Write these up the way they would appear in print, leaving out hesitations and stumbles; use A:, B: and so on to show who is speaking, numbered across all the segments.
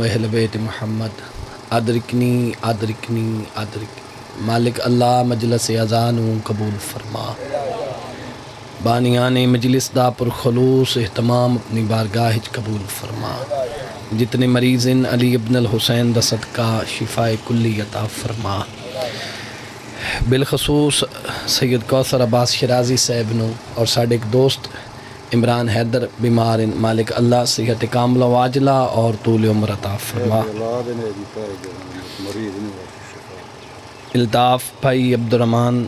A: اہل بیت محمد ادرکنی ادرکنی ادرکنی۔ مالک اللہ مجلس اذان قبول فرما، بانیان مجلس دا پر خلوص اہتمام اپنی بارگاہ قبول فرما۔ جتنے مریض ان علی ابن الحسین دا صدقہ شفاء کلی عطا فرما۔ بالخصوص سید کوثر عباس شرازی صاحب نو اور ساڑھے ایک دوست عمران حیدر بیمار ان، مالک اللہ صحت کاملہ واجلہ اور طول عمر عطا فرما۔ الطاف بھائی عبد الرحمن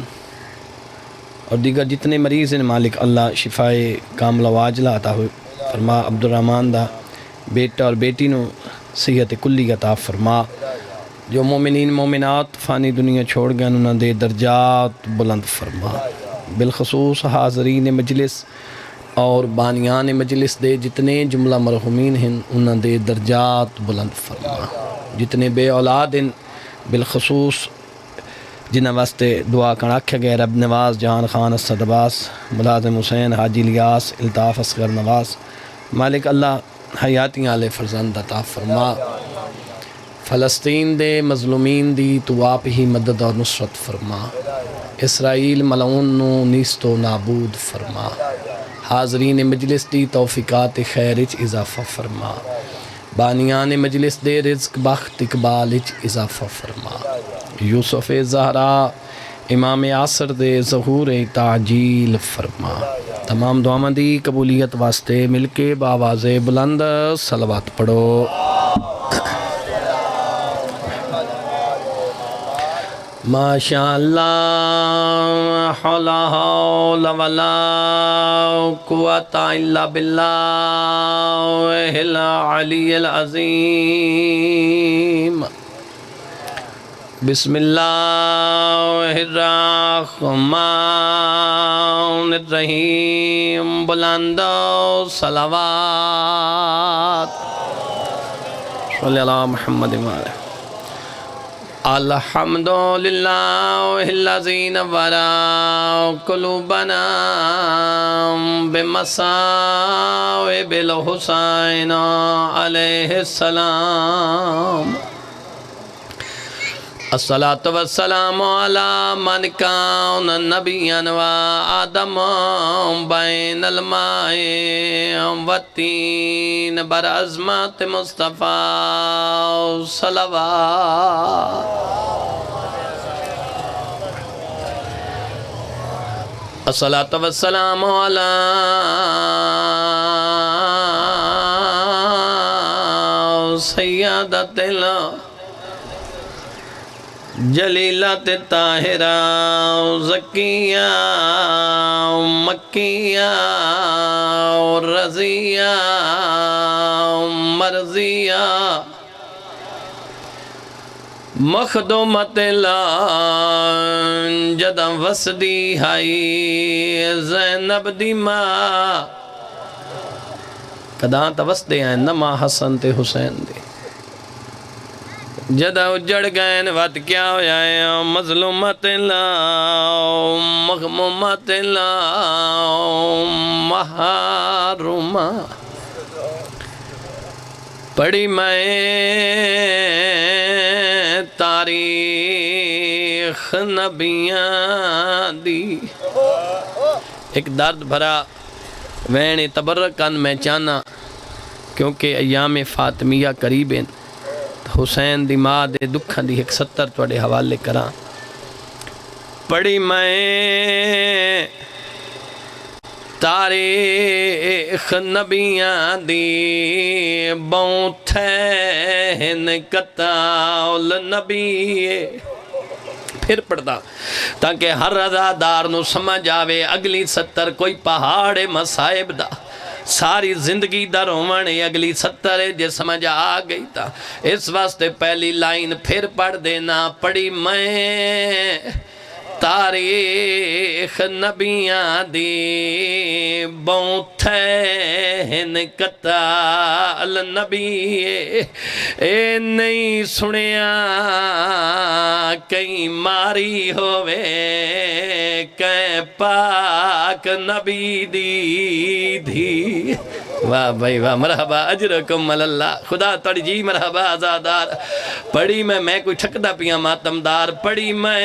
A: اور دیگر جتنے مریض ہیں مالک اللہ شفاء کاملہ واجلہ عطا فرما۔ عبد الرحمن دا بیٹا اور بیٹی نو صحت کلی عطا فرما۔ جو مومنین مومنات فانی دنیا چھوڑ گئے انہوں دے درجات بلند فرما۔ بالخصوص حاضرین مجلس اور بانیان مجلس دے جتنے جملہ مرحومین ہیں انہوں دے درجات بلند فرما۔ جتنے بے اولاد ہیں بالخصوص جنہ واسطے دعا کرنا رکھا گئے رب نواز جہان خان اسد عباس ملازم حسین حاجی الیاس الطاف اصغر نواز، مالک اللہ حیاتی آلے فرزند عطا فرما۔ فلسطین دے مظلومین دی تو آپ ہی مدد اور نصرت فرما۔ اسرائیل ملعون نو نیست و نابود فرما۔ حاضرین مجلس دی توفیقات خیر اچ اضافہ فرما۔ بانیان مجلس دے رزق بخت اقبال اچ اضافہ فرما۔ یوسف زہرا امام عصر دے ظہور تعجیل فرما۔ تمام دعاواں دی قبولیت واسطے مل کے بآواز بلند صلوات پڑھو۔ ماشاءاللہ لا حول ولا قوة الا باللہ العلی العظیم۔ بسم اللہ الرحمن الرحیم۔ بلند صلوات صلی اللہ محمد وآلہ۔ الحمدللہ الذی نور قلوبنا بمصائب الحسین علیہ السلام۔ الصلاة والسلام علی من کان نبیا و آدم بین الماء والطین برعظمت مصطفیٰ صلوات۔ الصلاة والسلام علی سیادت جلیلات طاہرہ زکیہ مکیہ رضیہ مرضیہ مخدومت جدہ وسدی ہائی زینب دی ماں کداں توس دے ہیں نما حسن تے حسین دے جدہ اجڑ گئے وقت کیا ہو جائے مظلومت مغمومت محرومہ پڑھی میں تاریخ نبیاں دی۔ ایک درد بھرا وین تبرکن میں چاہنا کیونکہ ایام فاطمیہ قریب ہیں، حسین دی ماں دے دکھاں دی ایک 70 توڑے حوالے کراں۔ پڑھی میں تاریخ نبیاں دی بونتھین قطال نبی پھر پڑھتا تاکہ ہر رضادار نو سمجھ آوے اگلی 70 کوئی پہاڑ مسائب دا ساری زندگی دا رومن اگلی 70 جے سمجھ آ گئی تا۔ اس واسطے پہلی لائن پھر پڑھ دینا پڑھی میں تاریخ نبیاں دی بونتھین قطال نبی اے نہیں سنیا کہیں ماری ہوئے کہ پاک نبی دی واہ بھائی واہ، مرحبا اجرکم اللہ، خدا توڑی جی مرحبا آزادار، پڑھی میں کوئی ٹھکدا پیاں ماتمدار، پڑھی میں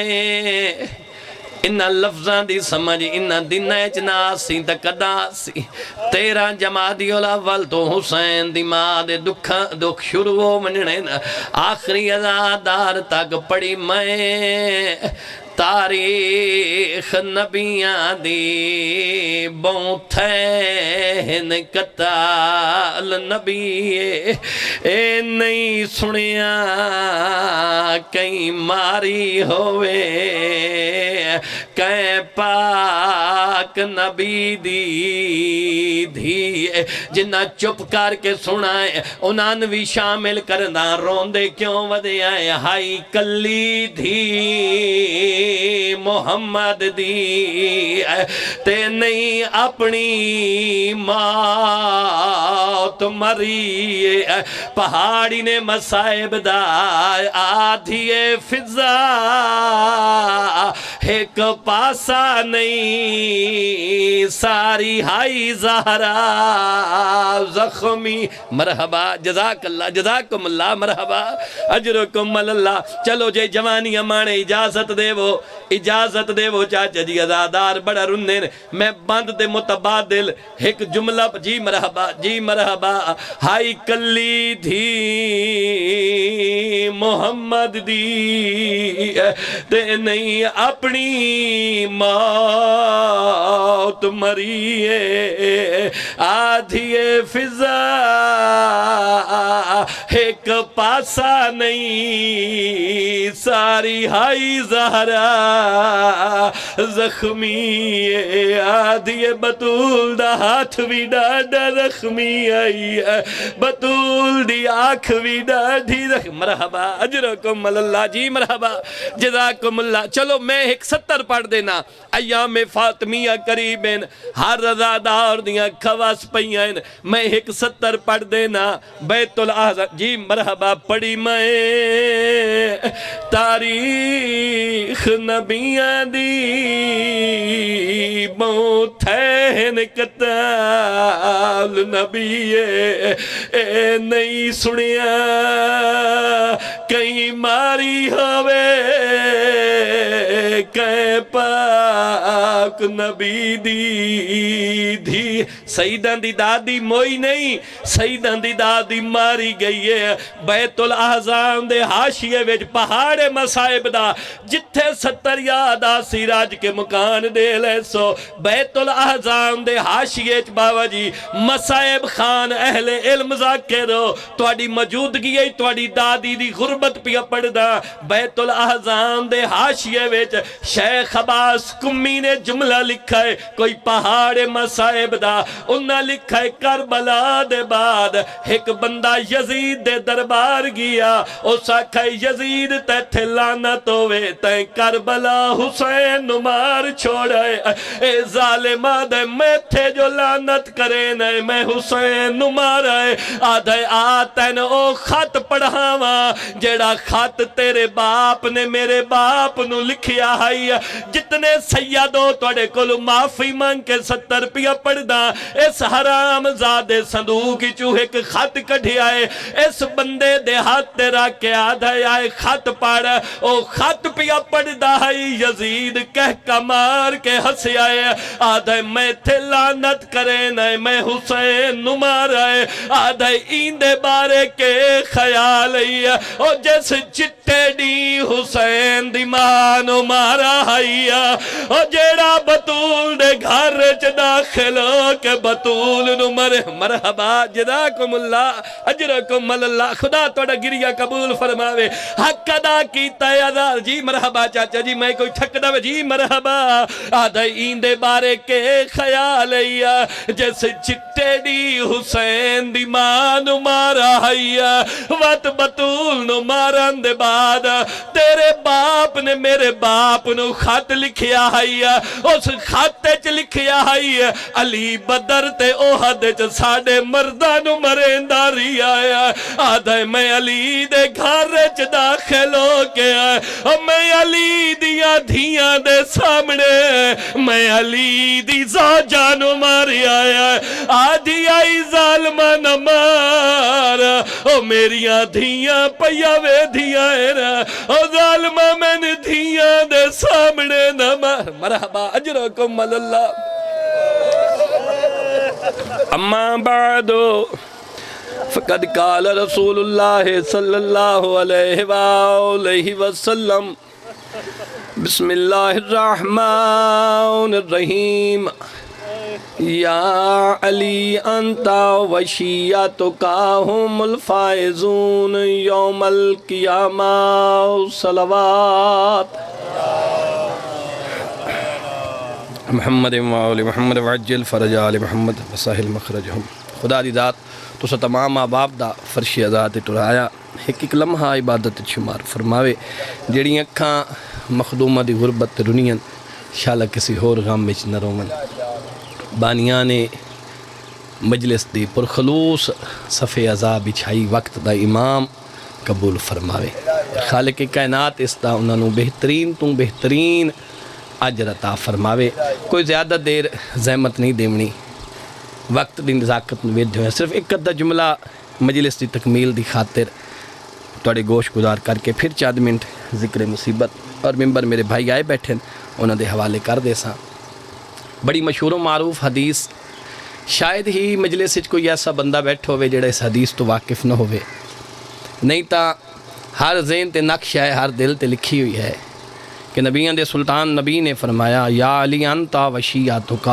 A: انہا لفظاں دی سمجھ انہا دن اچناسی تکداسی، 13 جمادی الاول تو حسین دی ماں دے دکھ شروع ہو مننے آخری ازادار تک پڑھی میں تاریخ نبیاں دی بونتھین قتال نبی اے نہیں سنیا کہیں ماری ہوئے کہیں پاک نبی دی دھی جنہ چپ کر کے سنائے انہاں بھی شامل کرنا روندے کیوں ودے آئے ہائی کلی دھی محمد دی تے نہیں اپنی موت مری پہاڑی نے مسائب دا آدھی فضا ایک پاسا نہیں ساری ہائی زہرا زخمی مرحبا جزاک اللہ جزاکم اللہ مرحبا اجرکم اللہ چلو جے جوانی امانے اجازت دے وہ چاچا جی ازادار بڑا رنن میں بند دے متبادل ایک جملہ جی مرحبا ہائی کلی دھی محمد دی تے نہیں اپنی موت مریے آدھی فضا ایک پاسا نہیں ساری ہائی زہرا زخمی آدھی بطول دا ہاتھ بھی ڈاڈا رخمی آئی بطول دی آنکھ بھی ڈاڈی مرحبا اجرکم اللہ جی مرحبا جزاکم اللہ چلو میں ایک 70 پڑھ دینا ایام فاطمیہ قریبین ہر رضادار دیاں خواس پہین میں ایک 70 پڑھ دینا بیت الاعظم جی مرحبا پڑھی میں تاریخ نبیاں دی بونتھین قتال نبی اے نہیں سنیا کہیں ماری ہوئے کہیں پاک نبی دی سیدان دی دادی موئی نہیں سیدان دی دادی ماری گئی ہے بیت الاعظم دے حاشیے وچ پہاڑ مسائب دا جتھے 70 یاد آسی راج کے مکان دے لے سو بیت الاعظم دے حاشیے بابا جی مسائب خان اہل علم ذاکرو توڑی موجودگی ہے توڑی دادی دی غربت پیا پڑ دا بیت الاعظم دے حاشیے وچ شیخ عباس کمی نے جملہ لکھا ہے کوئی پہاڑ مسائب دا انہا لکھا ہے کربلا دے بعد ایک بندہ یزید دے دربار گیا اس آکھا یزید تیتھے لعنت ہوئے تین کربلا حسین نمار چھوڑائے اے ظالمہ دے میں تھے جو لعنت کرے نئے میں حسین نمار آئے آدھے آتین او خط پڑھاوا جیڑا خط تیرے باپ نے میرے باپ نو لکھیا ہے جتنے سیادوں توڑے کلو معافی مانگ کے 70 پیا پڑھ دا اس حرام زادے صندوقی چوہے کے خط کڑھی آئے اس بندے دے ہاتھ تیرا کے آدھے آئے خط پڑھ او خط پیا پڑھ دا ہے یزید کہہ کمار کے ہنسی آئے آدھے میں تھے لعنت کرے نئے میں حسین نمار آئے آدھے ایندے بارے کے خیال ہی او جیسے چٹے دی حسین دی مانو مارا ہے او جیڑا بطول دے گھر چ داخلو کہ بطول نمر مرحبا جزاکم اللہ اجرکم اللہ خدا توڑا گریہ قبول فرماوے حق ادا کیتا ہے ازار جی مرحبا چاچا جی میں کوئی ٹھک دا جی مرحبا آدھے ایندے بارے کے خیال ہے جیسے چٹے دی حسین دی مانو مارا ہے وات بطول نو مارن دے بعد تیرے آپ نے میرے باپ نو خط لکھیا ہے، اس خط چ لکھیا ہے علی بدر تے احد چ ساڈے مرداں نو مریندا ری آیا، آدھا میں علی دے گھر چ داخل ہو کے آیا، میں علی دیاں دھیاں دے سامنے میں علی دی زوجہ نو ماری آیا، آدھی آئی ظالمہ نہ مار، او میریاں دھیاں پیا وے دھیاں ایرا، او ظالمہ میں نے دھیاں دے سامنے نہ مار۔ مرحبا اجرکم اللہ۔ اما بعد فقد قال رسول اللہ صلی اللہ علیہ وآلہ وسلم بسم اللہ الرحمن الرحیم یا علی انت وشیعتک هم الفائزون یوم القیامہ صلوات محمد وآل محمد وعجل فرج آل محمد وسہل مخرجہم۔ خدا دی ذات تو سا تمام آباب دا فرشی ازاد ٹرایا ایک لمحہ عبادت شمار فرماوے، جڑی اکھاں مخدومہ دی غربت رنین شالا کسی ہور غم وچ نہ رومن، بانیان مجلس دی پرخلوص صفِ عذاب بچھائی وقت دا امام قبول فرماوے، خالق کائنات اس دا انہاں نو بہترین تو بہترین اجر عطا فرماوے۔ کوئی زیادہ دیر زحمت نہیں دیونی، وقت دی نزاکت نوید ہوئے، صرف ایک ادھا جملہ مجلس دی تکمیل دی خاطر توڑے گوش گزار کر کے پھر چند منٹ ذکر مصیبت اور ممبر میرے بھائی آئے بیٹھیں انہوں دے حوالے کر دے ساں۔ بڑی مشہور و معروف حدیث، شاید ہی مجلس وچ کوئی ایسا بندہ بیٹھا ہوئے جڑا اس حدیث تو واقف نہ ہوئے، نہیں تا ہر ذہن تے نقش ہے، ہر دل تے لکھی ہوئی ہے کہ نبیان دے سلطان نبی نے فرمایا یا علی انت وشیعتک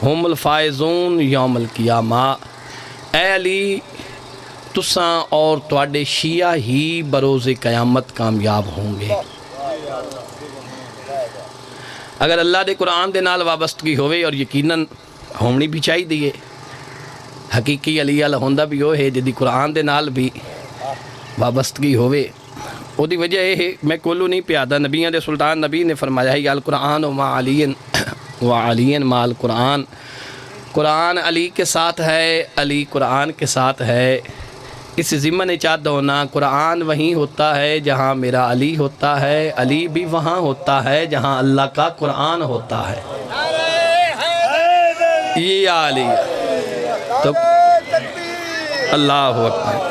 A: ہم الفائزون یوم القیامہ، اے علی تساں اور تواڈے شیعہ ہی بروز قیامت کامیاب ہوں گے۔ اگر اللہ دے قرآن دے نال وابستگی ہوئے اور یقیناً ہونی بھی چاہی دیئے، حقیقی علی ہوندہ بھی ہوئے جدی قرآن دے نال بھی وابستگی ہوئے، وہ دی وجہ ہے میں کولو نہیں پیادہ، نبیان دے سلطان نبی نے فرمایا ہے یا القرآن و علیین مع القرآن، قرآن علی کے ساتھ ہے، علی قرآن کے ساتھ ہے۔ اس ضمن چاہت ہونا قرآن وہیں ہوتا ہے جہاں میرا علی ہوتا ہے، علی بھی وہاں ہوتا ہے جہاں اللہ کا قرآن ہوتا ہے۔ یہ علی تو اللہ اکبر،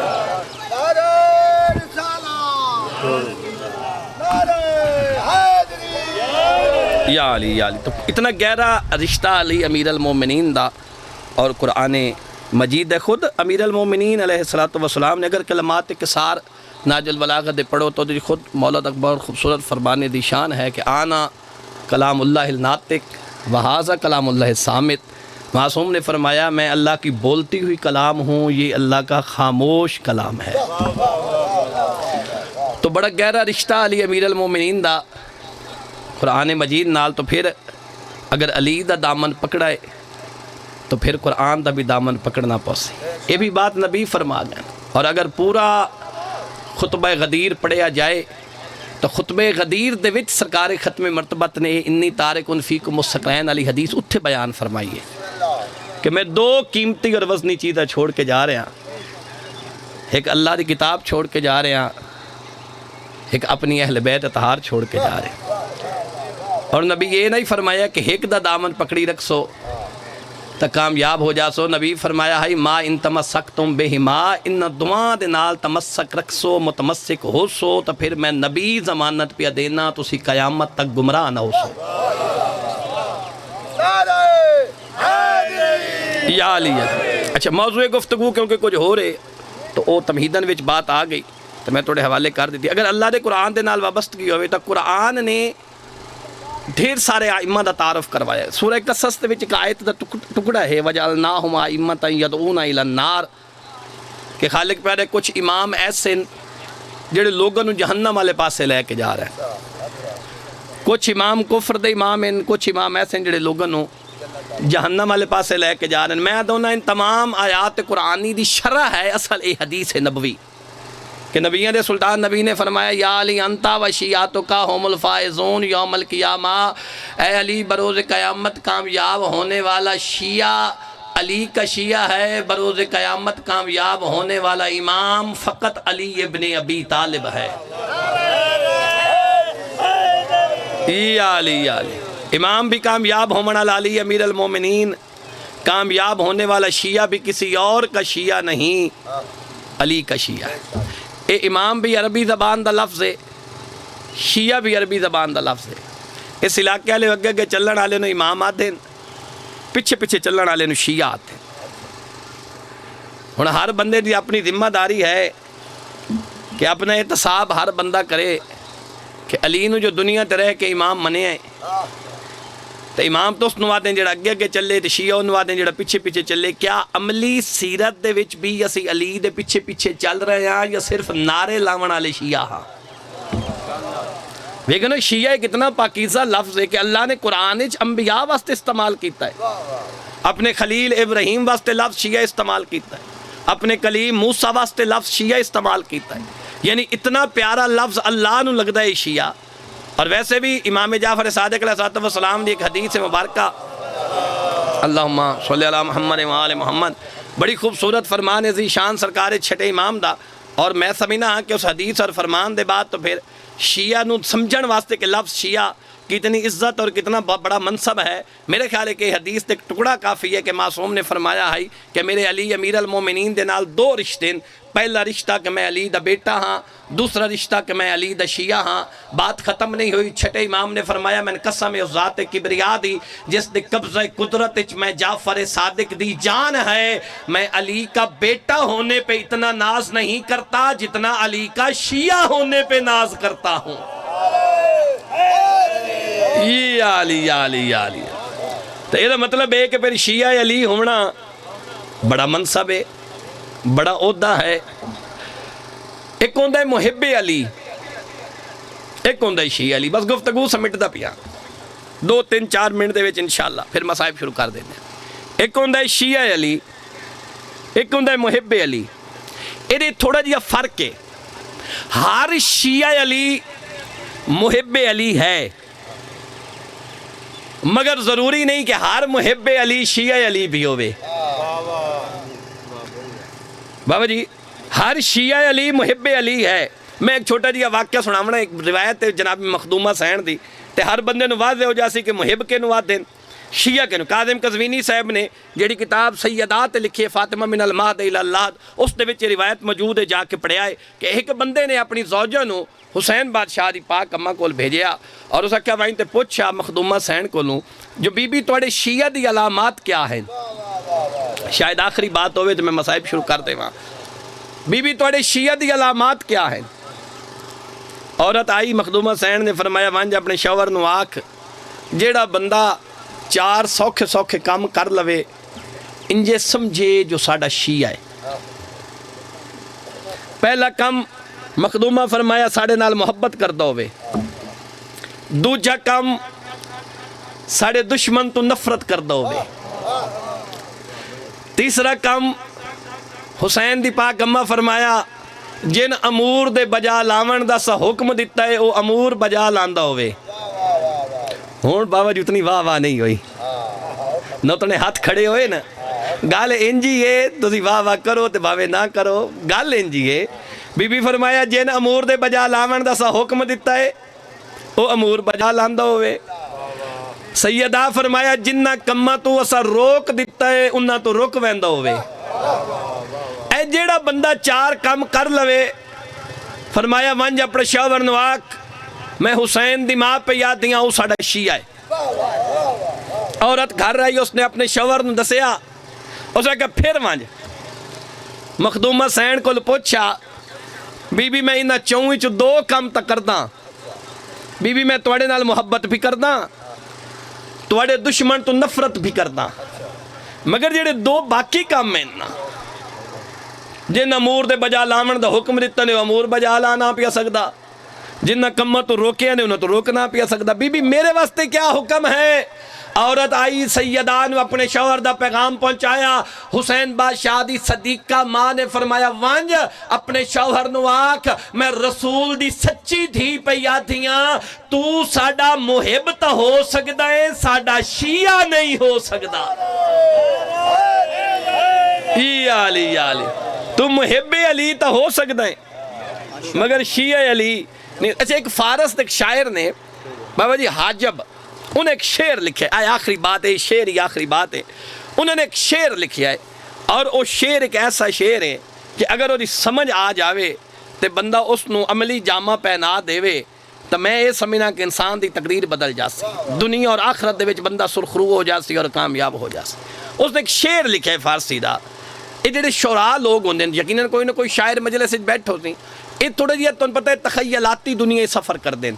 A: یا علی یا علی، تو اتنا گہرا رشتہ علی امیر المومنین دا اور قرآن مجید ہے۔ خود امیر المومنین علیہ السلام نے اگر کلمات قصار ناج البلاغہ دے پڑھو تو خود مولا اکبر خوبصورت فرمانے دی شان ہے کہ آنا کلام اللہ الناطق وہذا کلام اللہ الصامت، معصوم نے فرمایا میں اللہ کی بولتی ہوئی کلام ہوں، یہ اللہ کا خاموش کلام ہے۔ تو بڑا گہرا رشتہ علی امیر المومنین دا قرآن مجید نال، تو پھر اگر علی دا دامن پکڑائے تو پھر قرآن دا بھی دامن پکڑنا پوسے، یہ بھی بات نبی فرما گئے۔ اور اگر پورا خطبہ غدیر پڑھیا جائے تو خطبہ غدیر دے وچ سرکار ختم مرتبت نے انی تارکن فیکم الثقلین علی حدیث اتھے بیان فرمائی ہے کہ میں دو قیمتی اور وزنی چیزیں چھوڑ کے جا رہے ہیں، ایک اللہ دی کتاب چھوڑ کے جا رہے ہیں، ایک اپنی اہل بیت اطہار چھوڑ کے جا رہے ہیں۔ اور نبی یہ نہیں فرمایا کہ ایک دا دامن پکڑی رکھ سو تا کامیاب ہو جا سو، نبی فرمایا ہے ما ان تمسکتم بہما، ان دعا دے نال تمسک رکھ سو، متمسک ہو سو، تو پھر میں نبی ضمانت پہ دینا تو اسی قیامت تک گمراہ نہ ہو سو۔ یا علی۔ اچھا موضوع گفتگو کیونکہ کچھ ہو رہے تو وہ تمہیدن وچ بات آ گئی تو میں توڑے حوالے کر دیتی۔ اگر اللہ دے قرآن دے نال وابستگی ہوئے تو قرآن نے ڈھیر سارے آئمہ دا تعارف کروایا ہے۔ سورہ قصص دے وچ ایک آیت دا ٹکڑا ہے وَجَعَلْنَاهُمْ أَئِمَّةً يَدْعُونَ إِلَى النَّارِ، کہ خالق پیارے کچھ امام ایسے جڑے لوگوں نو جہنم والے پاسے لے کے جا رہے ہیں، کچھ امام کفر دے امام ہیں، کچھ امام ایسے جڑے لوگوں نو جہنم والے پاسے لے کے جا رہے ہیں۔ میں دونوں ان تمام آیات قرآنی دی شرح ہے، اصل اے حدیث نبوی کہ نبیوں دے سلطان نبی نے فرمایا یا علی انتا و شیعاتکا ہم الفائزون یوم القیامہ، اے علی بروز قیامت کامیاب ہونے والا شیعہ علی کا شیعہ ہے، بروز قیامت کامیاب ہونے والا امام فقط علی ابن ابی طالب ہے۔ یا علی یا علی، امام بھی کامیاب ہونے والا علی امیر المومنین، کامیاب ہونے والا شیعہ بھی کسی اور کا شیعہ نہیں، علی کا شیعہ ہے۔ اے امام بھی عربی زبان دا لفظ ہے، شیعہ بھی عربی زبان دا لفظ ہے۔ اس علاقے والے اگے اگے چلن والے نو امام آتے ہیں، پیچھے پیچھے چلن والے نو شیعہ آتے ہیں۔ ہن ہر بندے دی اپنی ذمہ داری ہے کہ اپنا احتساب ہر بندہ کرے کہ علی نو جو دنیا تے رہ کے امام منے ہیں، تو امام تو اس نواتے ہیں جڑا اگے اگے چلے، تو شیعہ نواتے ہیں جڑا پیچھے پیچھے چلے۔ کیا عملی سیرت دے وچ بھی اسی علی دے پیچھے پیچھے چل رہے ہیں یا صرف نعرے لاون والے شیعہ ہاں؟ لیکن شیعہ ایک اتنا پاکیزہ لفظ ہے کہ اللہ نے قرآن وچ انبیاء واسطے استعمال کیتا ہے، اپنے خلیل ابراہیم واسطے لفظ شیعہ استعمال کیتا ہے، اپنے کلیم موسیٰ واسطے لفظ شیعہ استعمال کیتا ہے، یعنی اتنا پیارا لفظ اللہ نو لگتا ہے شیعہ۔ اور ویسے بھی امام جعفر صادق علیہ السلام دی ایک حدیث مبارکہ، اللہم صلی اللہ محمد و آل محمد، بڑی خوبصورت فرمان ہے ذی شان سرکار چھٹے امام دا، اور میں سمجھنا کہ اس حدیث اور فرمان دے بعد تو پھر شیعہ نو سمجھن واسطے کہ لفظ شیعہ کتنی عزت اور کتنا بڑا منصب ہے، میرے خیال ہے کہ حدیث تے ٹکڑا کافی ہے کہ معصوم نے فرمایا ہے کہ میرے علی امیر المومنین دے نال دو رشتے، پہلا رشتہ کہ میں علی دا بیٹا ہاں، دوسرا رشتہ کہ میں علی دا شیعہ ہاں۔ بات ختم نہیں ہوئی، چھٹے امام نے فرمایا میں قسم اس ذات کبریا دی جس دے قبضہ قدرت وچ میں جعفر صادق دی جان ہے، میں علی کا بیٹا ہونے پہ اتنا ناز نہیں کرتا جتنا علی کا شیعہ ہونے پہ ناز کرتا ہوں۔ یا علی یا علی یا علی، تو یہ مطلب ہے کہ پھر شیعہ علی ہونا بڑا منصب ہے، بڑا عہدہ ہے۔ ایک ہوندہ ہے محب علی، ایک ہوندہ ہے شیعہ علی۔ بس گفتگو سمٹ دا پیا 2-3-4 منٹ دے وچ انشاءاللہ پھر مسائب شروع کر دینے۔ ایک ہوندہ ہے شیعہ علی، ایک ہوندہ ہے محب علی۔ یہ تھوڑا جیا فرق ہے، ہر شیعہ علی محب علی ہے، مگر ضروری نہیں کہ ہر محب علی شیعہ علی بھی ہوئے۔ بابا جی ہر شیعہ علی محب علی ہے۔ میں ایک چھوٹا جی واقعہ سناونا، ایک روایت ہے جناب مخدومہ سین دی، تے ہر بندے نو واضح ہو جاسی کہ محب کے نو آدھیں شیعہ کے نو۔ کاظم قزوینی صاحب نے جیڑی کتاب سیدات لکھی ہے فاطمہ من المہد الی اللحد، اس دے وچ روایت موجود ہے، جا کے پڑھیا ہے کہ ایک بندے نے اپنی زوجہ نو حسین بادشاہ دی پاک اماں کول بھیجیا، اور اس اکھا وائن تے پوچھا مخدومہ سین کولوں جو بی بی توڑے شیعہ دی علامات کیا ہیں؟ شاید آخری بات ہوئے تو میں مسائب شروع کر دے وہاں۔ بی بی توڑے شیعہ دی علامات کیا ہیں؟ عورت آئی، مخدومہ سین نے فرمایا وانج اپنے شوہر نو آکھ جیڑا بندہ 4 سوکھے سوکھے کام کر لوے انجے سمجھے جو ساڑا شیعہ ہے۔ پہلا کم مخدومہ فرمایا ساڑے نال محبت کر دووے، دوجہ کم ساڑے دشمن تو نفرت کر دووے، تیسرا کم حسین دی پاک اماں فرمایا جن امور دے بجا لاون دا سا حکم دیتا ہے وہ امور بجا لاندہ ہوئے۔ ہون بابا جی اتنی واہ واہ نہیں ہوئی، نوتنے ہاتھ کھڑے ہوئے نا، گال انجی ہے تو واہ واہ کرو تے باوے نہ کرو، گال انجی ہے۔ بی بی فرمایا جن امور دے بجا لاون دا سا حکم دیتا ہے وہ امور بجا لاندہ ہوئے۔ سیدہ فرمایا جنہ کمہ تو اسا روک دیتا ہے انہ تو روک ویندہ ہوئے۔ اے جیڑا بندہ 4 کم کر لوے، فرمایا ونج اپنے شوہر نو آکھ میں حسین دی ماں پہ یاد دیاں ہوں ساڑا شیعہ ہے۔ عورت گھر رہی، اس نے اپنے شوہر نو دسیا، اس نے کہا پھر ونج مخدومہ سین کو پوچھا بی بی میں انہ چوہی چو 2 کم تک کرداں، بی بی میں توڑے نال محبت بھی کرداں، توڑے دشمن تو نفرت بھی کرداں، مگر جیڑے 2 باقی کام میں نا جن امور دے بجا لاون دا حکم دیتا نے امور بجا لانا پیا سکدا، جنہ کماں تو روکیا نے انہوں تو روکنا پیا سکتا. بی بی میرے واسطے کیا حکم ہے؟ عورت آئی سیدان نے اپنے شوہر دا پیغام پہنچایا. حسین بادشاہ دی صدیقہ ماں نے فرمایا وانج اپنے شوہر نو آکھ میں رسول دی سچی دھی پہ آدھیاں تو ساڈا محب تا ہو سکدا ہے ساڈا شیعہ نہیں ہو سکدا. یا علی یا علی تو محب علی تا ہو سکدا ہے مگر شیعہ علی نہیں. اچھا ایک فارس ایک شاعر نے بابا جی حاجب انہیں ایک شعر لکھا ہے. آخری بات ہے شعر ہی آخری بات ہے. انہوں نے ایک شعر لکھا ہے اور وہ شعر ایک ایسا شعر ہے کہ اگر وہ سمجھ آ جاوے تو بندہ اس نو عملی جامہ پہنا دے تو میں یہ سمجھنا کہ انسان دی تقدیر بدل جاسی. دنیا اور آخرت دے وچ بندہ سرخرو ہو جاسی اور کامیاب ہو جاسی. اس نے ایک شعر لکھا ہے فارسی دا. یہ جڑے شعراء لوگ ہوندے ہیں یقیناً کوئی نہ کوئی شاعر مجلس وچ بیٹھے ہوتے ہیں یہ تھوڑا جہا تمہیں پتہ ہے تخیلاتی دنیا سفر کر دیں.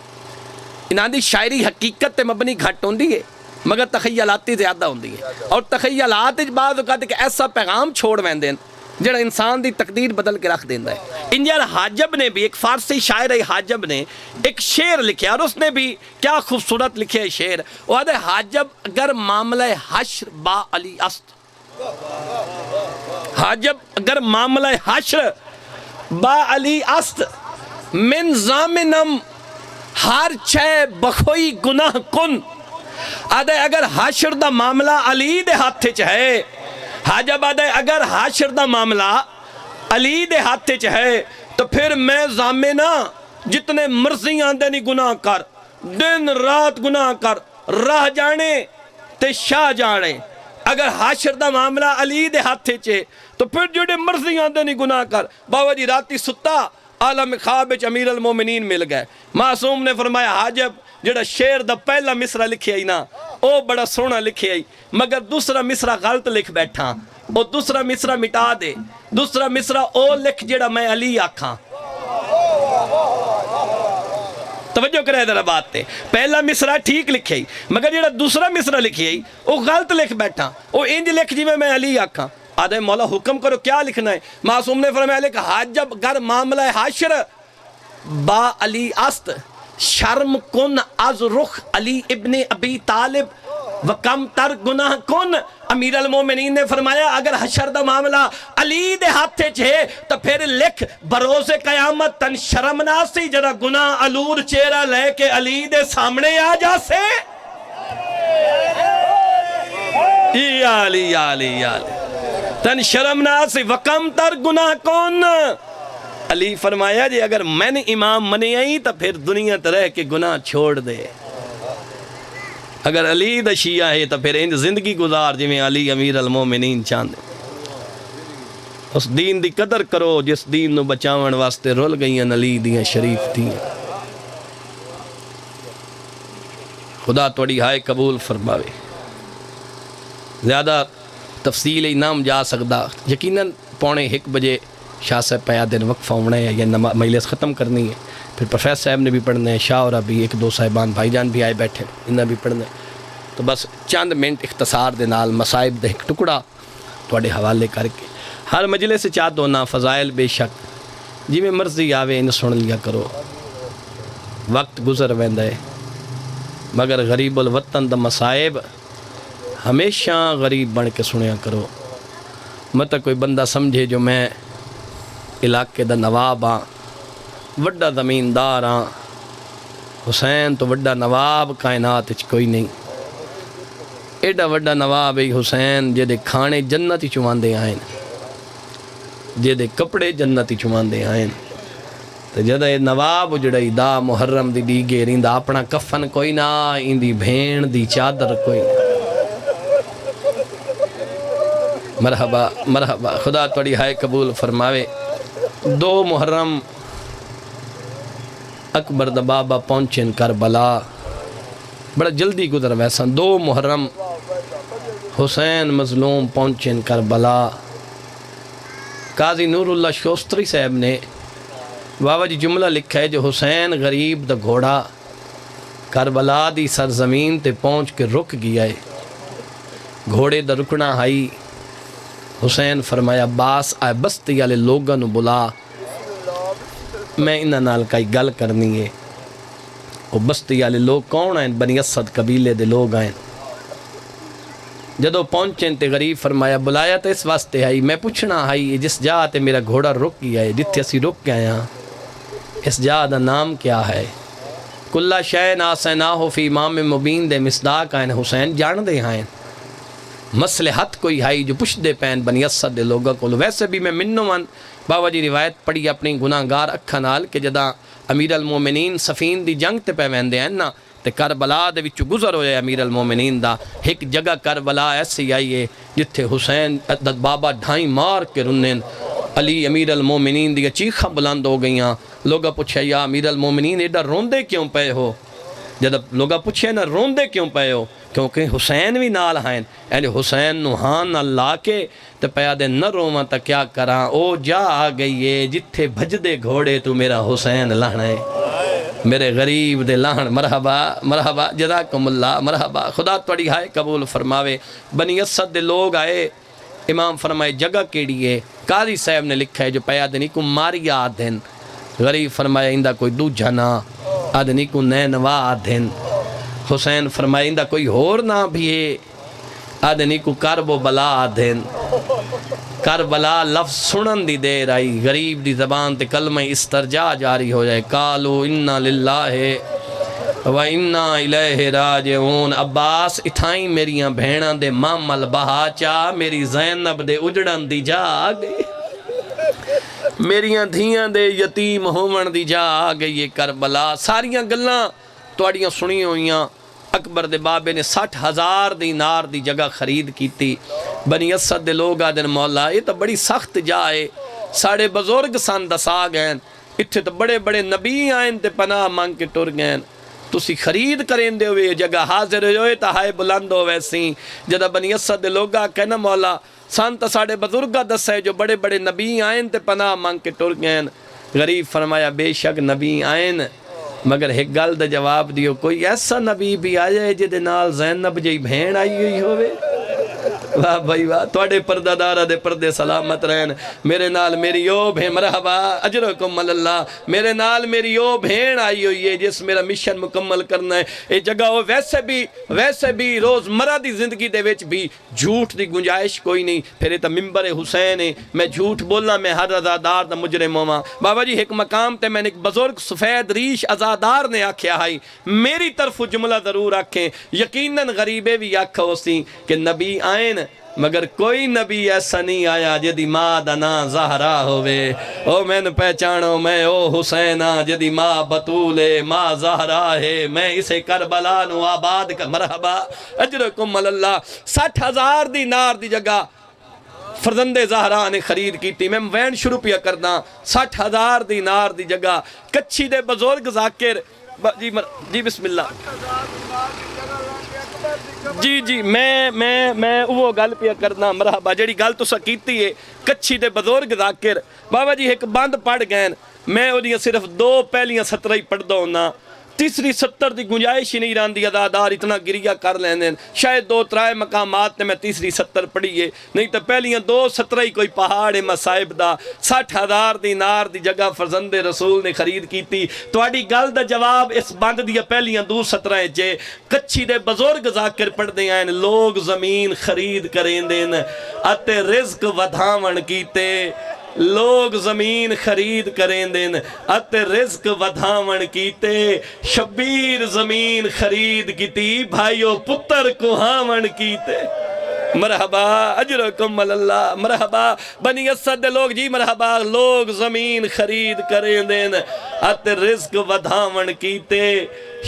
A: انہاں دی شاعری حقیقت تے مبنی گھٹ ہوندی ہے مگر تخیلاتی زیادہ ہوندی ہے. اور تخیلات وچ بعض اوقات ایک ایسا پیغام چھوڑ ویندے جڑا انسان دی تقدیر بدل کے رکھ دیندا ہے. انجر حاجب نے بھی ایک فارسی شاعر ہے حاجب نے ایک شعر لکھا اور اس نے بھی کیا خوبصورت لکھا ہے شعر. وہ کہتا ہے حاجب اگر معاملہ حشر با علی است. حاجب اگر معاملہ حشر با علی است من زامنم ہر چھے بخوئی گناہ کن. آدھے اگر حشر دا معاملہ علی دے ہاتھ چاہے حاجب آدھے اگر حشر دا معاملہ علی دے ہاتھ چاہے تو پھر میں زامنہ جتنے مرضی آندے نہیں گناہ کر دن رات گناہ کر راہ جانے تے شاہ جانے. اگر حشر دا معاملہ علی دے ہاتھ چاہے تو پھر جڑے مرضی آندے نہیں گناہ کر. بابا جی راتی ستا عالم خواب امیر المومنین مل گئے. معصوم نے فرمایا حاجب جڑا شعر دا پہلا مصرع لکھے آئی نا او بڑا سونا لکھے آئی مگر دوسرا مصرع غلط لکھ بیٹھا. او دوسرا مصرع مٹا دے. دوسرا مصرع او لکھ جڑا میں علی آکھاں. توجہ کرے ذرا بات تے پہلا مصرع ٹھیک لکھے آئی مگر جڑا دوسرا مصرع لکھے آئی او غلط لکھ بیٹھا. او انج لکھ جی میں علی آکھاں. آدھے مولا حکم کرو کیا لکھنا ہے؟ معصوم نے فرمایا لکھ حاجب گر معاملہ حشر با علی است شرم کن از رخ علی ابن ابی طالب وکم تر گناہ کن. امیر المومنین نے فرمایا اگر حشر دا معاملہ علی دے ہاتھے چھے تو پھر لکھ بروز قیامت تن شرم ناسی جرا گناہ علور چہرہ لے کے علی دے سامنے آ جا سے. یا علی یا علی یا علی تن شرم ناسی وکم تر گناہ کن. علی فرمایا جی اگر میں نے امام منی آئی تو پھر دنیا رہ کے گناہ چھوڑ دے. اگر علی دا شیعہ ہے تو پھر انج زندگی گزار جی میں علی امیر المومنین چاندے. اس دین دی قدر کرو جس دین نو بچاون واسطے رول گئیاں علی دیاں شریف دیاں. خدا توڑی ہائے قبول فرماوے. زیادہ تفصیل ہی نام جا سکتا. یقیناً 1:45 شاہ صاحب پہ دن وقفہ ہونا ہے یا مجلس ختم کرنی ہے. پھر پروفیسر صاحب نے بھی پڑھنا ہے شاہ اور ابھی 1-2 صاحبان بھائی جان بھی آئے بیٹھے انہیں بھی پڑھنا ہے. تو بس چند منٹ اختصار دے نال مصائب دے ایک ٹکڑا توڑے حوالے کر کے ہر مجلس چاہ دونا فضائل بے شک جی میں مرضی آوے ان سن لیا کرو. وقت گزر ویندہ ہے مگر غریب الوطن دا مصائب ہمیشہ غریب بن کے سنیا کرو. مت کوئی بندہ سمجھے جو میں علاقے دا نواب ہاں وڈا زمیندار ہاں. حسین تو وڈا نواب کائنات کوئی نہیں. ایڈا وڈا نواب ہے حسین جے دے کھانے جنتی چواندے آئیں جے دے کپڑے جنتی چواندے آئیں. تو جدہ نواب جڑائی دا محرم دی ڈیگے ریندا اپنا کفن کوئی نہ اندی بھین دی چادر کوئی نہ. مرحبا مرحبا خدا توڑی ہائے قبول فرماوے. 2 محرم اکبر دا بابا پہنچن کربلا بڑا جلدی گزر ویسا. 2 محرم حسین مظلوم پہنچن کربلا. قاضی نور اللہ شوستری صاحب نے بابا جی جملہ لکھا ہے جو حسین غریب دا گھوڑا کربلا دی سرزمین تے پہنچ کے رک گیا ہے. گھوڑے دا رکنا ہائی. حسین فرمایا باس آئے بستی والے لوگاں نو بلا میں انہاں نال کئی گل کرنی ہے. وہ بستی والے لوگ کون ہیں؟ بنی اسد قبیلے دے لوگ ہیں۔ جدو پہنچیں تے غریب فرمایا بلایا تو اس واسطے آئی، میں پوچھنا آئی جس جا تے میرا گھوڑا رک گیا ہے، جتھے اسی رک گئے ہیں اس جا دا نام کیا ہے؟ کلا شین آسیناہو فی امام مبین دے مصداق آئین حسین جان دے ہیں مصلحت کوئی ہائی جو پوچھ دے پین بنی اسد دے لوگا کو۔ ویسے بھی میں منو من بابا جی روایت پڑھی اپنی گناہ گار اکھا نال کہ جدا امیر المومنین سفین دی جنگ تے پہ ویندے ہیں نا تے کربلا دے وچو گزر ہوئے امیر المومنین دا ایک جگہ کربلا ایسی آئیے جتھے حسین بابا ڈھائیں مار کے رنن علی امیر المومنین دی چیخہ بلند ہو گئیاں۔ لوگا پوچھے یا امیر المومنین ایڈا روندے کیوں پے ہو؟ جب لوگا پوچھے نا روندے کیوں پے ہو؟ کیونکہ حسین بھی نال ہیں، یعنی حسین نو ہان اللہ کے تے پیا دے نہ روواں تا کیا کراں، او جا آ گئی ہے جتھے بھج دے گھوڑے تو میرا حسین لہنا ہے، میرے غریب دے لہن۔ مرحبا مرحبا جزاکم اللہ، مرحبا خدا توڑی ہائے قبول فرماوے۔ بنی اسد دے لوگ آئے، امام فرمائے جگہ کیڑی ہے؟ قاضی صاحب نے لکھا ہے جو پیا دنی کو ماریا آدھن، غریب فرمائے اندہ کوئی دو جنا آدھنی کو نینوا آدھن، حسین فرمائے اندہ کوئی ہور نہ بھی ہے آدھنی کو کرب و بلا آدھن۔ کربلا لفظ سنن دی دیر آئی، غریب دی زبان تے کلمہ استرجاع جاری ہو جائے، قالو انا للہ و انا الیہ راجعون۔ عباس اتھائیں میریاں بھیناں دے مامل بہا چاہ، میری زینب دے اجڑن دی جا آگئی، میریاں دھیاں دے یتیم ہومن دی جا آگئی کربلا۔ ساریاں گلاں توڑیاں سنی ہوئیاں۔ اکبر دے بابے نے 60,000 دینار دی جگہ خرید کیتی۔ بنی اسد دے لوگ آدھن مولا یہ تو بڑی سخت جائے، ساڑے بزرگ سان دسا گئن، اتھے تو بڑے بڑے نبی آئیں تے پناہ مانگ کے ٹر گئن، تسی خرید کریں دے ہوئے جگہ حاضر ہوئے تا ہائے بلند ہو ویسیں۔ جدہ بنی اسد دے لوگا کہنا مولا سان تا ساڑے بزرگا دسے جو بڑے بڑے نبی آئیں تے پناہ مانگ کے ٹر گئن۔ غریب فرمایا بے شک نبی آئیں، مگر ایک گل دا جواب دیو کوئی ایسا نبی بھی آئے جدے نال زینب جی بھین آئی ہوئی ہوئے؟ واہ بھائی واہ، توڑے پردہ دارہ دے پردے سلامت رہن، میرے نال میری او بھین، مرحبا اجرکم اللہ، میرے نال میری او بھین آئی ہوئی ہے جس میرا مشن مکمل کرنا ہے۔ اے جگہ ہو ویسے بھی روز مرہ دی زندگی دے وچ بھی جھوٹ دی گنجائش کوئی نہیں، پھر تا ممبر حسین ہے، میں جھوٹ بولنا میں ہر ازادار دا مجرم ہوما۔ بابا جی ایک مقام تے میں نے ایک بزرگ سفید ریش ازادار نے آکھیا ہائی، میری طرف جملہ ضرور آکھیں، یقیناً غریبے بھی آکھا ہو سی کہ نبی آئین مگر کوئی نبی ایسا نہیں آیا جدی ماں دا نا زہرا ہوئے، او میں نے پہچانو میں او حسینہ جدی ماں بطولے ماں زہرا ہے، میں اسے کربلا نو آباد کا مرحبا اجرکم اللہ۔ 60,000 دینار دی جگہ فرزند زہرا نے خرید کی تھی، میں وین شروع پیا کرنا، 60,000 دینار دی جگہ کچھی دے بزرگ ذاکر جی بسم اللہ جی میں وہ گل پیا کرنا مرحبا جڑی گل تو سکیتی ہے کچھی دے بزرگ ذاکر بابا جی ایک بند پڑھ گئے میں وہ صرف 2 پہلیاں 17 ہی پڑھ دو نا، تیسری 70 دی گنجائش ہی نہیں راندی، ادادار اتنا گریہ کر لیندیں، شاید 2-3 مقامات نے میں تیسری 70 پڑھی ہے، نہیں تو پہلیاں 2 17 ہی کوئی پہاڑ مصائب دا۔ 60,000 دینار دی جگہ فرزند رسول نے خرید کی تھی۔ توڑی گل دا جواب اس بند دیا پہلیاں 2 17 جے کچھی دے بزرگ ذاکر پڑھ دے آئیں، لوگ زمین خرید کریں دین اتے رزق ودھاون کیتے، لوگ زمین خرید کریں دن ات رزق ودھاون کیتے، شبیر زمین خرید کیتی بھائیو پتر کوہاون کیتے۔ مرحبا اجرکم اللہ، مرحبا بنی اسد لوگ جی مرحبا، لوگ زمین خرید کریں دن ات رزق ودھاون کیتے،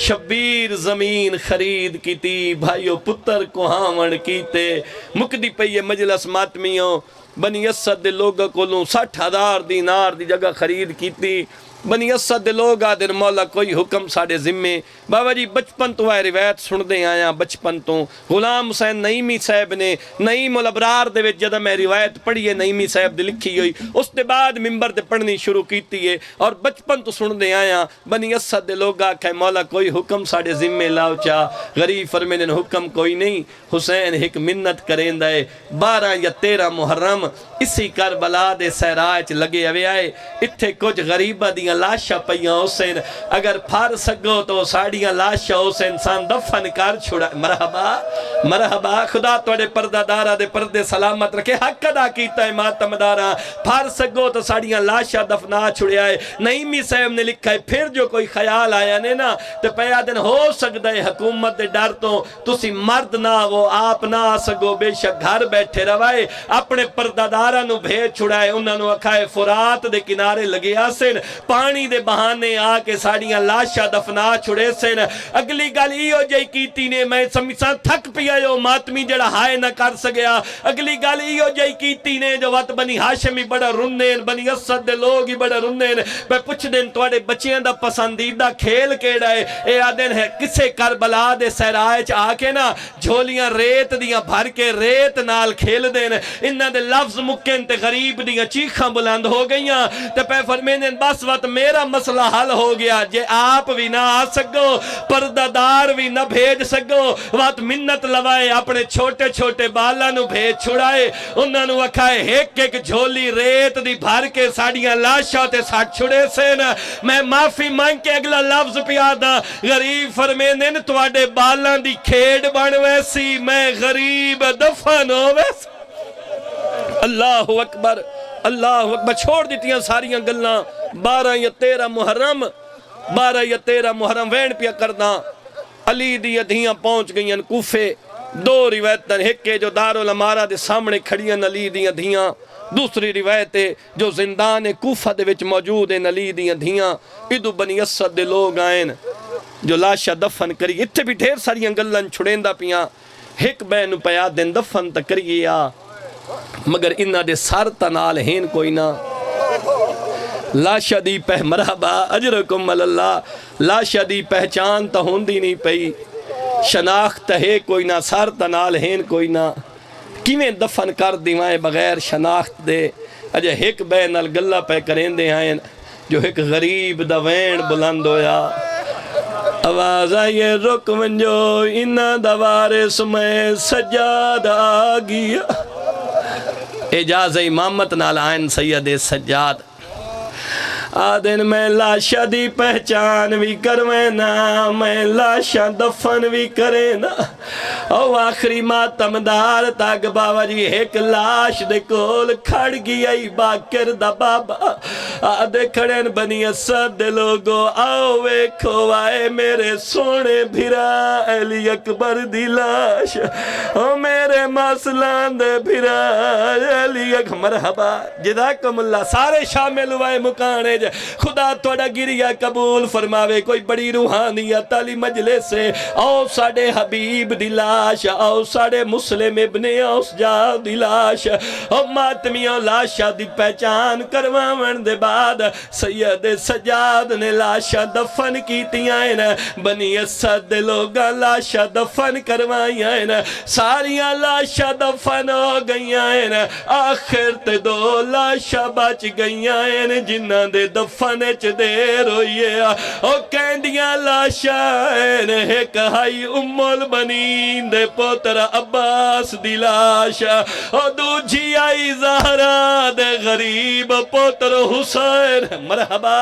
A: شبیر زمین خرید کیتی بھائیو پتر کوہاون کیتے۔ مکدی پئی مجلس ماتمیوں بنی اسد لوگا کولوں 60,000 دینار دی جگہ خرید کیتی۔ بنی اسد لوگ آدھر مولا کوئی حکم ساڑے ذمے، بابا جی بچپن تو آئے روایت سن دے آیا، بچپن تو غلام حسین نعیمی صاحب نے نعیم الابرار دے وچ جدہ میں روایت پڑھی ہے نعیمی صاحب دے لکھی ہوئی، اس دے بعد ممبر دے پڑھنی شروع کیتی ہے اور بچپن تو سن دے آیا بنی اسد لوگ آکھے مولا کوئی حکم ساڑے ذمے لاؤ چاہ، غریب فرمینے حکم کوئی نہیں، حسین ایک منت کریں دائے 12 یا 13 محرم اسی کربلا دے سہراج لگے ہوئے آئے، اتھے کچھ غریبہ دیاں ساڑیاں لاشا پیاں حسین اگر پھر سکو تو ساڑیاں لاشا اسے انسان دفن کر چھوڑا مرحبا مرحبا خدا توڑے پردہ دارہ دے پردے سلامت رکھے حق ادا کیتا ہے ماتم دارہ پھر سکو تو ساڑیاں لاشا دفنا چھوڑے آئے نعیمی صاحب نے لکھا ہے پھر جو کوئی خیال آیا نے نا تو پہیا دن ہو سکتا ہے حکومت دے ڈر تو تسی مرد نہ وہ آپ نہ سکو بے شک گھر بیٹھے روائے اپنے پردہ دارہ نو بھیج چھوڑائے انہوں نے اکھائے فرات دے کنارے لگے آسن پانی دے بہانے آکے ساڑیاں لاشا دفنا چھوڑے سن اگلی گل ایو جائی کیتی نے میں سمیسان تھک پیا جو ماتمی جڑا ہائے نہ کر سگیا اگلی گل ایو جائی کیتی نے جو وقت بنی ہاشمی بڑا رنین بنی اسد دے لوگ ہی بڑا رنین پہ پچھ دن توڑے بچیاں دا پسندیدہ کھیل کیڑا ہے اے آدن ہے کسے کربلا دے سہرائے چ آکے نا جھولیاں ریت دیاں بھر کے ریت نال کھیل دین انہاں دے لفظ مکن تے غریب دیاں چیخاں بلند ہو گئیاں تے پہ فرمینے بس وقت میرا مسئلہ حل ہو گیا جے آپ بھی نہ آ سکو پردہ دار بھی نہ بھیج سکو وقت منت لوائے اپنے چھوٹے چھوٹے بالا نو بھیج چھڑائے انہاں نو اکھائے ایک ایک جھولی ریت دی بھر کے ساڑیاں لاشا تے ساڑھ چھڑے سے نا میں معافی مانگ کے اگلا لفظ پیادا غریب فرمینے تواڈے بالاں دی کھیڑ بن ویسی میں غریب دفن ہو ویسی اللہ اکبر اللہ اکبر چھوڑ دیتیاں ساریاں گلنا 12 یا 13 محرم 12 یا 13 محرم وین پیا کرنا علی دی ادھیاں پہنچ گئیاں کوفے دو روایتاں ایک جو دارالعمارہ دے سامنے کھڑیاں علی دی ادھیاں دوسری روایت جو زندان کوفہ دے وچ موجود ہیں علی دی ادھیاں ادو بنی اسد دے لوگ آئیں جو لاشا دفن کری اتھے بھی ڈھیر ساریاں گلن چھڑیندہ پیاں ایک بینو پیا دن دفن تکرییا مگر انہاں دے سر تنال ہین کوئی نہ لاشا دی مرحبا اجرکم اللہ لاشا دی پہچان تا ہوندی نہیں پئی شناخت ہے کوئی نہ سر تنال ہین کوئی نہ کیویں دفن کر دیوائیں بغیر شناخت دے اجے ایک بین الگلہ پہ کریں دے آئیں جو ایک غریب دوین بلند ہویا آواز آئیے رک منجو انہ دوارے سمیں سجاد آگیا اجاز امامت نال آئین سید سجاد آدن میں لاشا دی پہچان بھی کرویں نا میں لاشا دفن بھی کریں نا او آخری ماتم دار تاک بابا جی ایک لاش دے کول کھڑ گئی باکر دا بابا آدھے کھڑین بنی اسد دے لوگو آو ویکھو آئے میرے سونے بھرا علی اکبر دی لاش او میرے مسلان دے بھرا علی اکبر مرحبا جزاکم اللہ سارے شامل ہوئے مکانے خدا توڑا گریا قبول فرماوے کوئی بڑی روحانیت علی مجلس سے او ساڑے حبیب دی لاش او ساڑے مسلم ابن اوس جا دی لاش او ماتمیوں لاشا دی پہچان کرواون دے بعد سید سجاد نے لاشا دفن کیتی آئین بنی اسد لوگا لاشا دفن کروائی آئین ساریاں لاشا دفن ہو گئی آئین آخر تے دو لاشا بچ گئی آئین جنہ دے دفن چ دیر ہوئیے او کہندیاں لاشا آئین ایک ہائی ام البنین دے پوتر عباس دی لاشا او دوجی آئی زہرا دے غریب پوتر حسین مرحبا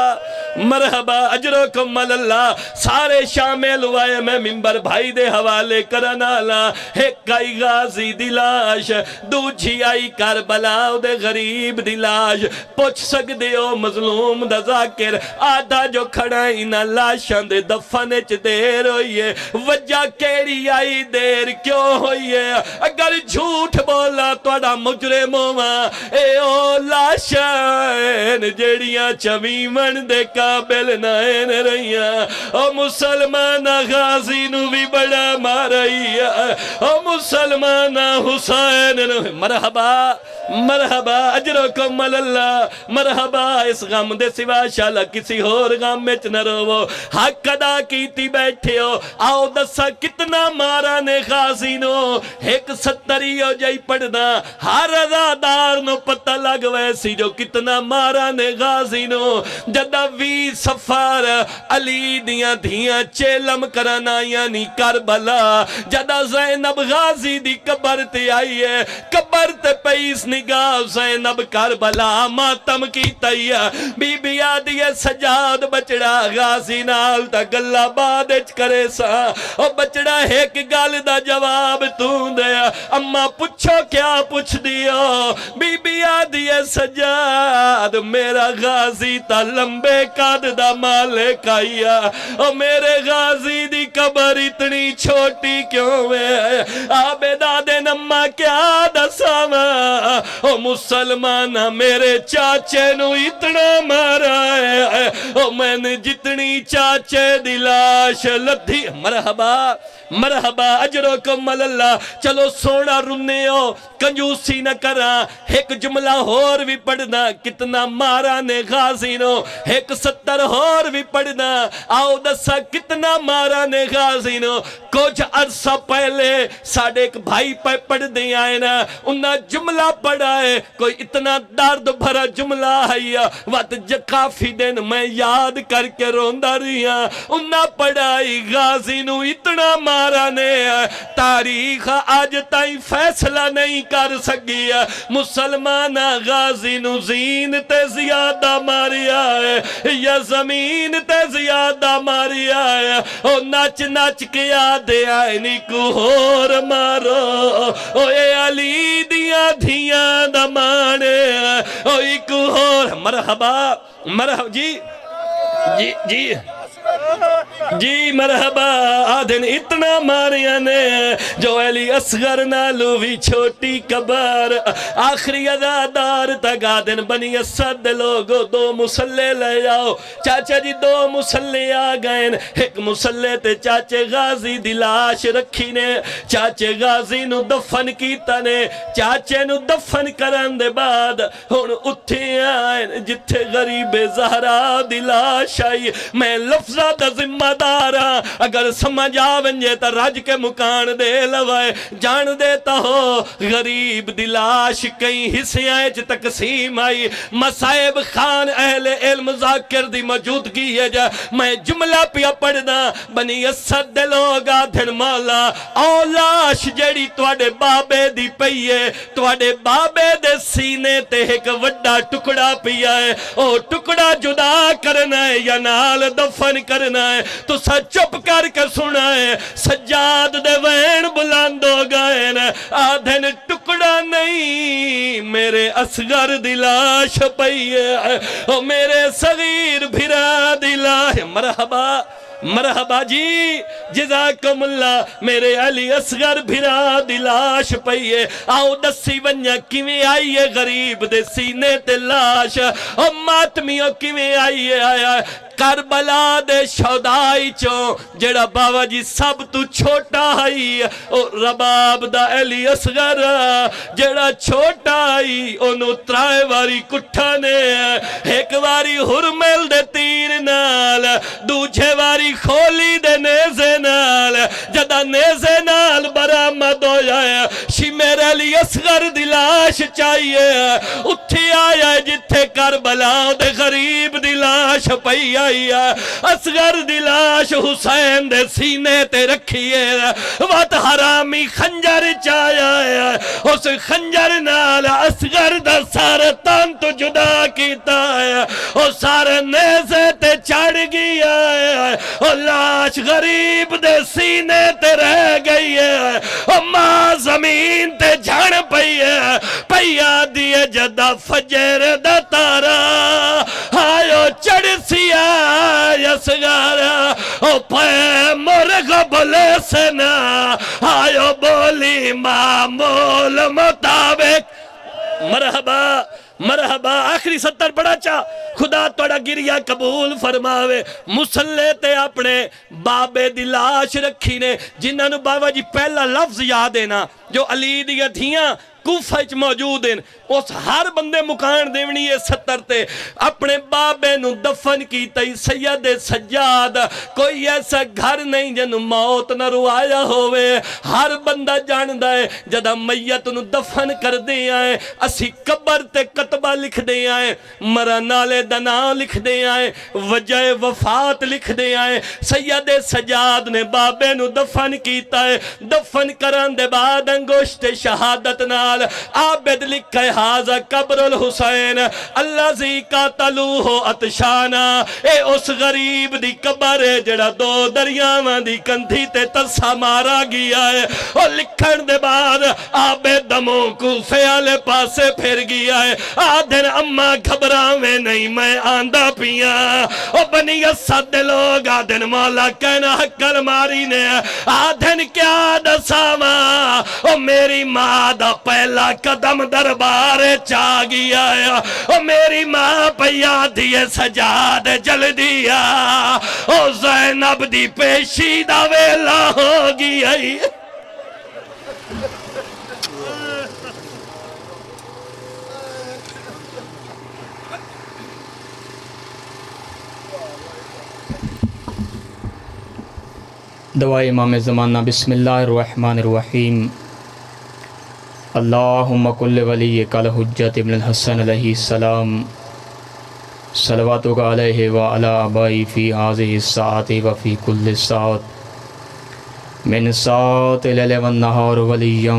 A: مرحبا اجرکم اللہ سارے شامل ہوئے میں منبر بھائی دے حوالے کرنالا ایک آئی غازی دی لاش دوجی آئی کربلا دے غریب دی لاش پوچھ سک دے او مظلوم دا ذاکر آدھا جو کھڑائی نہ لاشاں دے دفن چ دیر ہوئیے وجہ کیری آئی دیر کیوں ہوئیے اگر جھوٹ بولا توڑا مجرم ہوا اے او لاشاں جیڑیاں چویمن دے قابل نائن رہیاں او مسلمان غازی نو بھی بڑا مارائیا او مسلمان حسین نو مرحبا مرحبا اجرکم اللہ مرحبا اس غم دے سوا شالا کسی اور غم میں نہ رو حق ادا کیتی بیٹھے ہو آؤ دسا کتنا مارا نے غازی نو ایک 70 ہو جائی پڑھنا ہر ازادار نو پتہ لگ ویسی جو کتنا مارا نے غازی نو جدہ وی سفار علی دیاں دھیاں چیلم کرانا یعنی کربلا جدہ زینب غازی دی قبر تے آئی ہے قبر تے پیس نگاہ زینب کربلا ماتم کی تیہ بی
B: بی آدھی ہے سجاد بچڑا غازی نال تا گلہ بعد اچ کرے سا او بچڑا ایک گال دا جواب توں دیا اما پچھو کیا پچھ دیو بی آدھی ہے سجاد میرا غازی تا لمبے قد دا مالک آیا او میرے غازی دی قبر اتنی چھوٹی کیوں ہے آبے دادے نمہ کیا دساما او مسلمانہ میرے چاچے نو اتنا مارا ہے او میں نے جتنی چاچے دلاش لدھی مرحبا مرحبا اجرکم اللہ چلو سونا رنے ہو کنجوسی نہ کرا ایک جملہ اور بھی پڑھنا کتنا مارا نے غازی نو ایک 70 اور بھی پڑھنا آؤ دسا کتنا مارا نے غازی نو کچھ عرصہ پہلے ساڑھے ایک بھائی پہ پڑھ دیں آئے نا انہا جملہ پڑھا ہے کوئی اتنا درد بھرا جملہ ہے وقت کافی دن میں یاد کر کے روندہ رہا انہا پڑھائی غازی نو اتنا مارا نے تاریخ آج تائیں فیصلہ نہیں کر سکی مسلمان غازی نو زین تے زیادہ ماریا ہے یا زمین تے زیادہ ماریا ہے او ناچ ناچ کے آدھے آئینی کو ہور مارو او اے علی دیا دھیاں دمانے او ایک ہور مرحبا مرحبا جی جی جی جی مرحبا آدھن اتنا ماریا نے جو علی اصغر نالو بھی چھوٹی کبار آخری ادادار تک آدھن بنی اسد لوگو 2 مسلح لے جاؤ چاچا جی 2 مسلح آگئن ایک مسلح تے چاچے غازی دلاش رکھی نے چاچے غازی نو دفن کیتا نے چاچے نو دفن کرن دے بعد ہون اتھے آئین جتھے غریب زہرا دلاش آئی میں لفظہ دا ذمہ دارا اگر سمجھ آونجے تا رج کے مکان دے لوائے جان دیتا ہو غریب دلاش کئی حصیاں چ تقسیم آئی مسائب خان اہل علم ذاکر دی موجودگی ہے جا میں جملہ پیا پڑھنا بنی اسد دے لوگا دھن مولا اولاش جیڑی توڑے بابے دی پئیے توڑے بابے دے سینے تے ایک وڈا ٹکڑا پیا ہے او ٹکڑا جدا کرنا ہے یا نال دفن کرنا ہے تو سچ چپ کر کے سنا ہے سجاد دے وین بلاندو گائن آدھن ٹکڑا نہیں میرے اصغر دلاش پئیے او میرے صغیر بھرا دلاش مرحبا مرحبا جی جزاکم اللہ میرے علی اصغر بھرا دلاش پئیے آؤ دسی ونیا کیویں آئیے غریب دے سینے تے لاش او ماتمیوں کیویں آئیے آیا کربلا دے شہدائی چوں جڑا بابا جی سب تو چھوٹا آئی او رباب دا علی اصغر جڑا چھوٹا آئی انہوں ترائے واری کٹھا نے ایک واری ہرمل دے تیر نال دوجھے واری کھولی دے نیزے نال جدہ نیزے نال برامد ہو جائے شمیر علی اصغر دلاش چاہیے اتھی آیا جتھے کربلا دے غریب دلاش پئی آئی اصغر دلاش حسین دے سینے تے رکھیے وات حرامی خنجر چایا ہے اس خنجر نال اصغر دا سارے تن تو جدا کیتا ہے او سارے نیزے تے چڑھ گیا ہے او لاش غریب دے سینے تے رہ گئی ہے او ماں زمین تے جھڑ پئی ہے پیا دیے جدا فجر دا تارا آئیو چڑھ سیا یسگارا او پے مرغ بلے سنا آئیو بولی معمول مطابق مرحبا مرحبا آخری 70 پڑھا چاہ خدا توڑا گریا قبول فرماوے مسلح تے اپنے بابے دلاش رکھی نے جنہاں نو بابا جی پہلا لفظ یاد ہے نا جو علی دیا دھیاں کوفہ اچ موجود ہیں اس ہر بندے مکان دیونی ہے 70 تے اپنے بابے نو دفن کی تی سید سجاد کوئی ایسا گھر نہیں جنو موت نہ روایا ہوئے ہر بندہ جان دائے جدہ میت نو دفن کر دے آئے اسی قبر تے کتبہ لکھ دے آئے مرنالے دنا لکھ دے آئے وجہ وفات لکھ دے آئے سید سجاد نے بابے نو دفن کیتا ہے دفن کران دے بعد انگشت شہادت نال عابد لکھے ہاذا قبر الحسین الذی قاتلوہ عطشانا، اے اس غریب دی قبر ہے جڑا دو دریاواں دی کندھی تے تسا مارا گیا ہے۔ اور لکھن دے بعد عابد دموں کوفے والے پاسے پھر گیا ہے۔ آدھن اماں گھبراویں نہیں میں آندہ پیاں۔ او بنی اسد دے لوگ آدھن مولا کہنا حقل ماری نے، آدھن کیا دساواں، او میری ماں دا پہلا قدم دربار چا گیا ہے، او میری ماں پیا دیے سجاد جل دیا، او زینب دی پیشی دا ویلا ہو گیا ہے۔
C: دعا امام زمانہ۔ بسم اللہ الرحمن الرحیم۔ اللہم کل ولیک الحجت ابن الحسن علیہ السلام صلواتک علیہ وعلی آبائی فی ہذہ الساعۃ وفی کل ساعۃ من ساعۃ اللیل والنہار ولیا